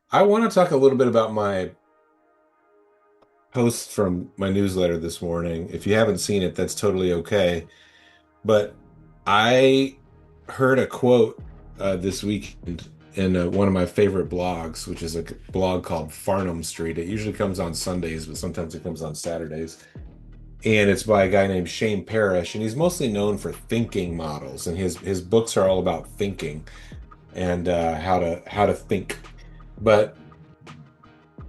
I want to talk a little bit about my post from my newsletter this morning. If you haven't seen it, that's totally okay. But I heard a quote this weekend in one of my favorite blogs, which is a blog called Farnham Street. It usually comes on Sundays, but sometimes it comes on Saturdays. And it's by a guy named Shane Parrish, and he's mostly known for thinking models, and his books are all about thinking and how to think. But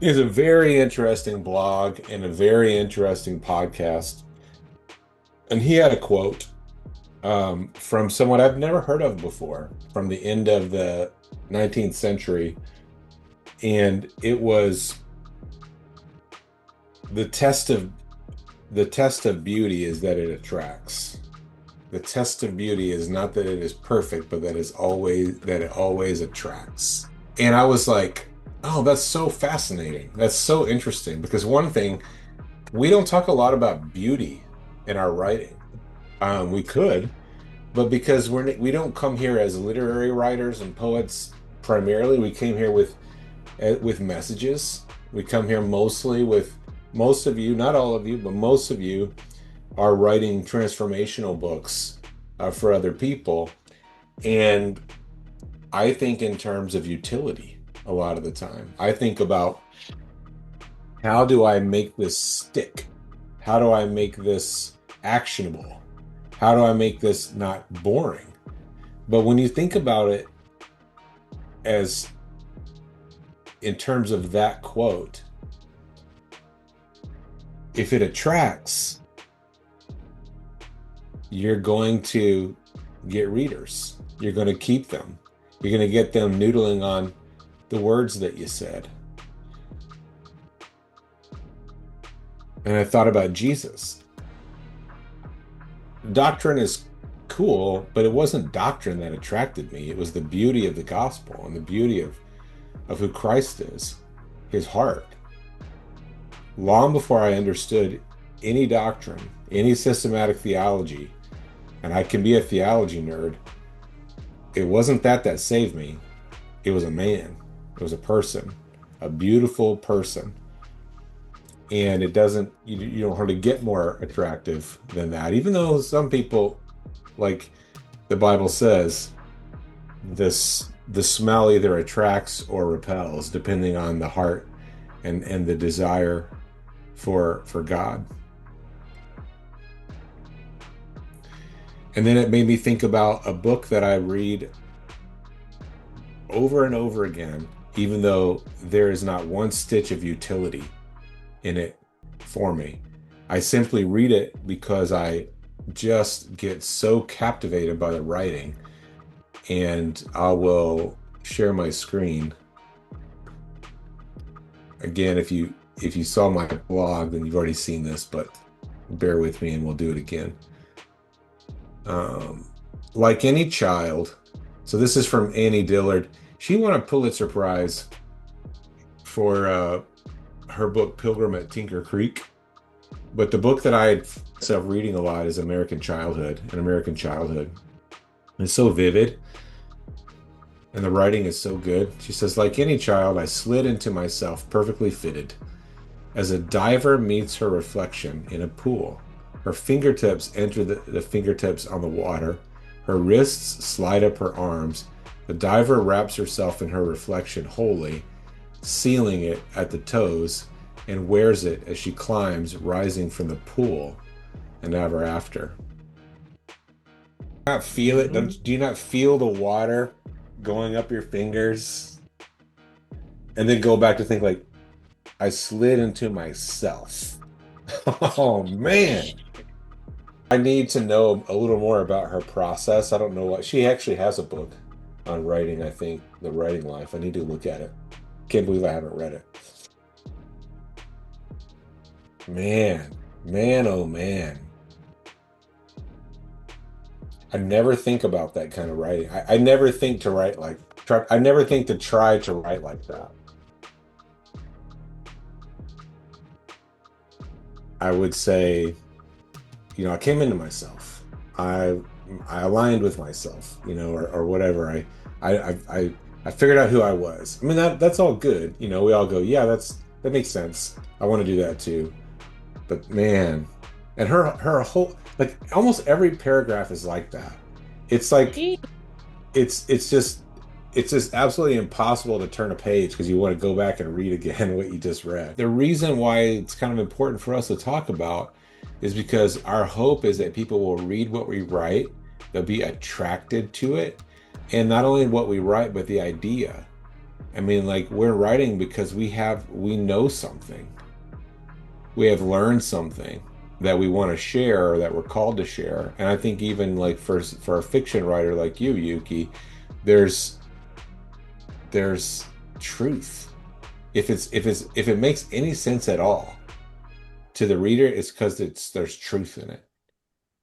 it's a very interesting blog and a very interesting podcast. And he had a quote from someone I've never heard of before from the end of the 19th century. And it was the test of the test of beauty is that it attracts. The test of beauty is not that it is perfect, but that it always attracts. And I was like, oh, that's so fascinating. That's so interesting because one thing, we don't talk a lot about beauty in our writing. We could, but because we don't come here as literary writers and poets primarily. We came here with messages. We come here mostly with most of you, not all of you, but most of you are writing transformational books for other people. And I think in terms of utility a lot of the time. I think about how do I make this stick? How do I make this actionable? How do I make this not boring? But when you think about it as in terms of that quote, if it attracts, you're going to get readers. You're going to keep them. You're going to get them noodling on the words that you said. And I thought about Jesus. Doctrine is cool, but it wasn't doctrine that attracted me. It was the beauty of the gospel and the beauty of who Christ is, his heart. Long before I understood any doctrine, any systematic theology, and I can be a theology nerd, it wasn't that saved me. It was a man. It was a person, a beautiful person. And it doesn't, you don't hardly get more attractive than that. Even though some people, like the Bible says, the smell either attracts or repels, depending on the heart and the desire for God. And then it made me think about a book that I read over and over again, even though there is not one stitch of utility in it for me. I simply read it because I just get so captivated by the writing. And I will share my screen. Again, if you saw my blog, then you've already seen this, but bear with me and we'll do it again. Like any child, so this is from Annie Dillard. She won a Pulitzer Prize for her book Pilgrim at Tinker Creek. But the book that I had myself reading a lot is American Childhood. An American Childhood. It's so vivid, and the writing is so good. She says, like any child, I slid into myself perfectly fitted. As a diver meets her reflection in a pool, her fingertips enter the fingertips on the water. Her wrists slide up her arms. The diver wraps herself in her reflection wholly, sealing it at the toes, and wears it as she climbs, rising from the pool and ever after. Not feel it? Hmm. Do you not feel the water going up your fingers? And then go back to think like, I slid into myself. Oh man. I need to know a little more about her process. I don't know what she actually has a book on writing, I think, The Writing Life. I need to look at it. Can't believe I haven't read it. Man, man, oh man. I never think about that kind of writing. I never think to write like try I never think to try to write like that. I would say, I came into myself. I I aligned with myself, or whatever. I I figured out who I was. I mean, that's all good. You know, we all go, yeah, that makes sense. I want to do that too. But man, and her whole like almost every paragraph is like that. It's like Gee. it's it's just it's just absolutely impossible to turn a page because you want to go back and read again what you just read. The reason why it's kind of important for us to talk about is because our hope is that people will read what we write, they'll be attracted to it, and not only what we write, but the idea. I mean, like we're writing because we know something. We have learned something that we want to share or that we're called to share. And I think even like for a fiction writer like you, Yuki, there's there's truth. If it makes any sense at all to the reader, it's because it's there's truth in it,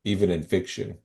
even in fiction.